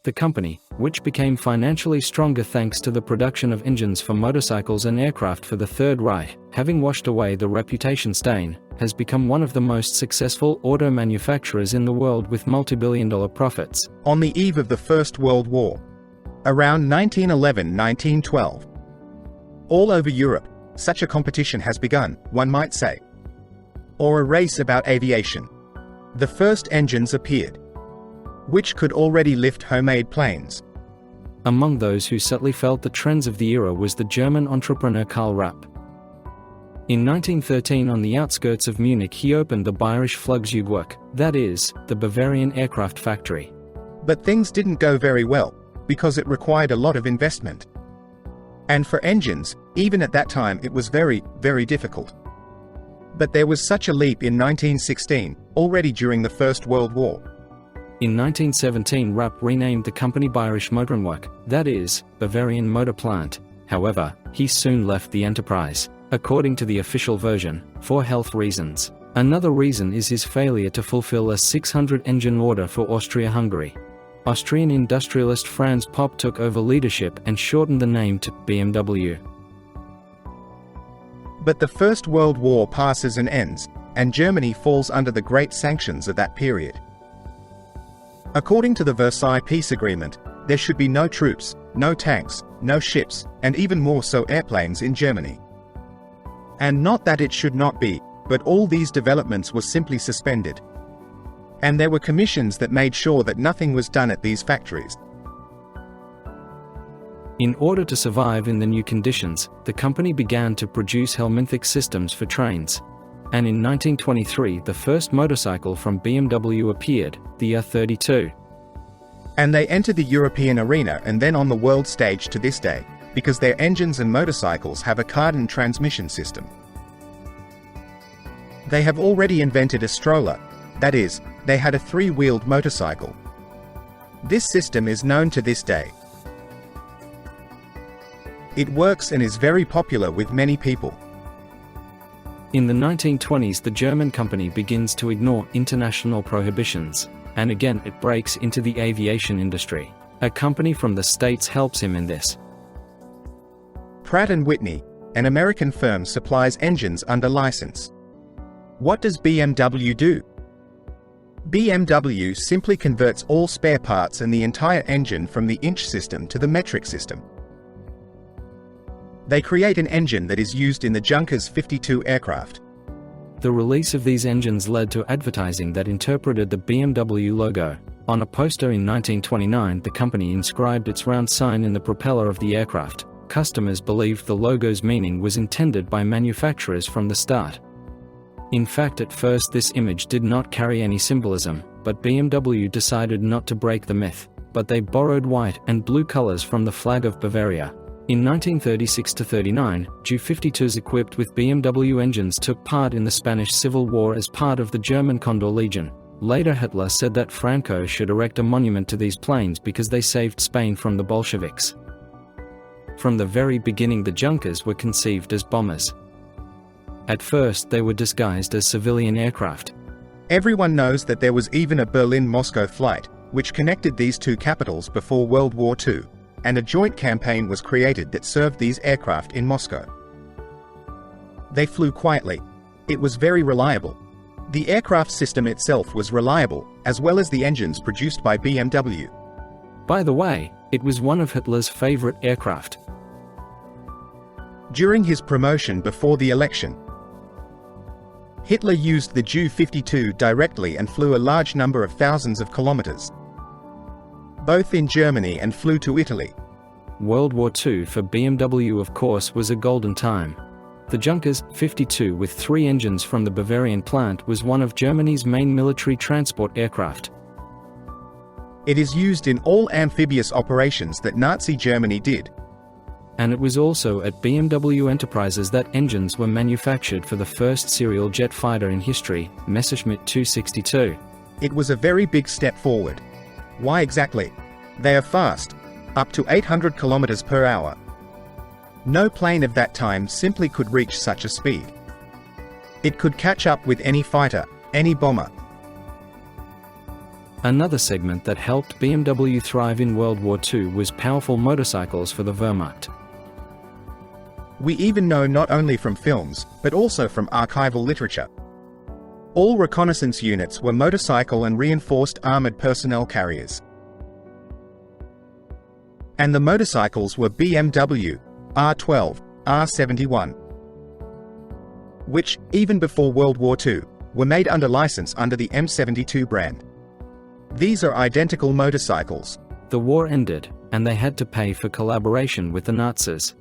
The company, which became financially stronger thanks to the production of engines for motorcycles and aircraft for the Third Reich, having washed away the reputation stain, has become one of the most successful auto manufacturers in the world with multi-billion-dollar profits. On the eve of the First World War, around 1911-1912, all over Europe, such a competition has begun, one might say. Or a race about aviation. The first engines appeared, which could already lift homemade planes. Among those who subtly felt the trends of the era was the German entrepreneur Karl Rapp. In 1913, on the outskirts of Munich, he opened the Bayerische Flugzeugwerk, that is, the Bavarian aircraft factory. But things didn't go very well, because it required a lot of investment. And for engines, even at that time, it was very, very difficult. But there was such a leap in 1916, already during the First World War. In 1917, Rapp renamed the company Bayerische Motorenwerk, that is, Bavarian Motor Plant. However, he soon left the enterprise, according to the official version, for health reasons. Another reason is his failure to fulfill a 600-engine order for Austria-Hungary. Austrian industrialist Franz Popp took over leadership and shortened the name to BMW. But the First World War passes and ends, and Germany falls under the great sanctions of that period. According to the Versailles Peace Agreement, there should be no troops, no tanks, no ships, and even more so airplanes in Germany. And not that it should not be, but all these developments were simply suspended. And there were commissions that made sure that nothing was done at these factories. In order to survive in the new conditions, the company began to produce helminthic systems for trains. And in 1923, the first motorcycle from BMW appeared, the R32. And they entered the European arena and then on the world stage to this day, because their engines and motorcycles have a cardan transmission system. They have already invented a stroller, that is, they had a three-wheeled motorcycle. This system is known to this day. It works and is very popular with many people. In the 1920s, the German company begins to ignore international prohibitions, and again it breaks into the aviation industry. A company from the States helps him in this. Pratt & Whitney, an American firm, supplies engines under license. What does BMW do? BMW simply converts all spare parts and the entire engine from the inch system to the metric system. They create an engine that is used in the Junkers 52 aircraft. The release of these engines led to advertising that interpreted the BMW logo. On a poster in 1929, the company inscribed its round sign in the propeller of the aircraft. Customers believed the logo's meaning was intended by manufacturers from the start. In fact, at first this image did not carry any symbolism, but BMW decided not to break the myth, but they borrowed white and blue colors from the flag of Bavaria. In 1936-39, Ju-52s equipped with BMW engines took part in the Spanish Civil War as part of the German Condor Legion. Later Hitler said that Franco should erect a monument to these planes because they saved Spain from the Bolsheviks. From the very beginning, the Junkers were conceived as bombers. At first they were disguised as civilian aircraft. Everyone knows that there was even a Berlin-Moscow flight, which connected these two capitals before World War II. And a joint campaign was created that served these aircraft in Moscow. They flew quietly. It was very reliable. The aircraft system itself was reliable, as well as the engines produced by BMW. By the way, it was one of Hitler's favorite aircraft. During his promotion before the election, Hitler used the Ju-52 directly and flew a large number of thousands of kilometers, both in Germany, and flew to Italy. World War II for BMW, of course, was a golden time. The Junkers 52 with 3 engines from the Bavarian plant was one of Germany's main military transport aircraft. It is used in all amphibious operations that Nazi Germany did. And it was also at BMW Enterprises that engines were manufactured for the first serial jet fighter in history, Messerschmitt 262. It was a very big step forward. Why exactly? They are fast, up to 800 kilometers per hour. No plane of that time simply could reach such a speed. It could catch up with any fighter, any bomber. Another segment that helped BMW thrive in World War II was powerful motorcycles for the Wehrmacht. We even know not only from films, but also from archival literature. All reconnaissance units were motorcycle and reinforced armored personnel carriers. And the motorcycles were BMW, R12, R71, which, even before World War II, were made under license under the M72 brand. These are identical motorcycles. The war ended, and they had to pay for collaboration with the Nazis.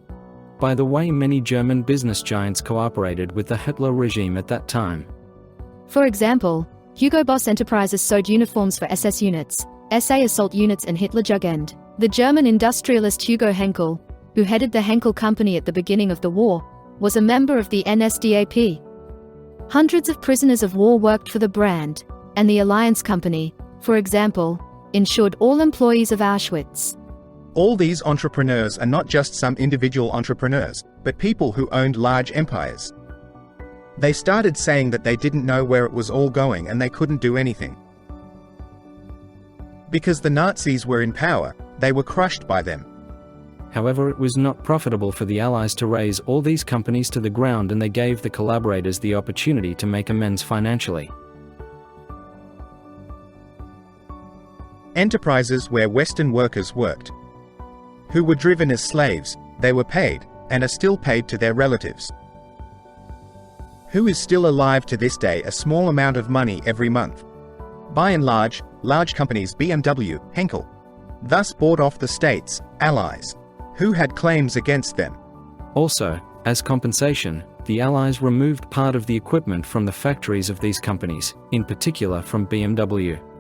By the way, many German business giants cooperated with the Hitler regime at that time. For example, Hugo Boss Enterprises sewed uniforms for SS units, SA assault units and Hitlerjugend. The German industrialist Hugo Henkel, who headed the Henkel Company at the beginning of the war, was a member of the NSDAP. Hundreds of prisoners of war worked for the brand, and the Alliance Company, for example, insured all employees of Auschwitz. All these entrepreneurs are not just some individual entrepreneurs, but people who owned large empires. They started saying that they didn't know where it was all going and they couldn't do anything. Because the Nazis were in power, they were crushed by them. However, it was not profitable for the Allies to raise all these companies to the ground, and they gave the collaborators the opportunity to make amends financially. Enterprises where Western workers worked, who were driven as slaves, they were paid, and are still paid to their relatives, who is still alive to this day, a small amount of money every month. By and large companies BMW, Henkel, thus bought off the states, Allies, who had claims against them. Also, as compensation, the Allies removed part of the equipment from the factories of these companies, in particular from BMW.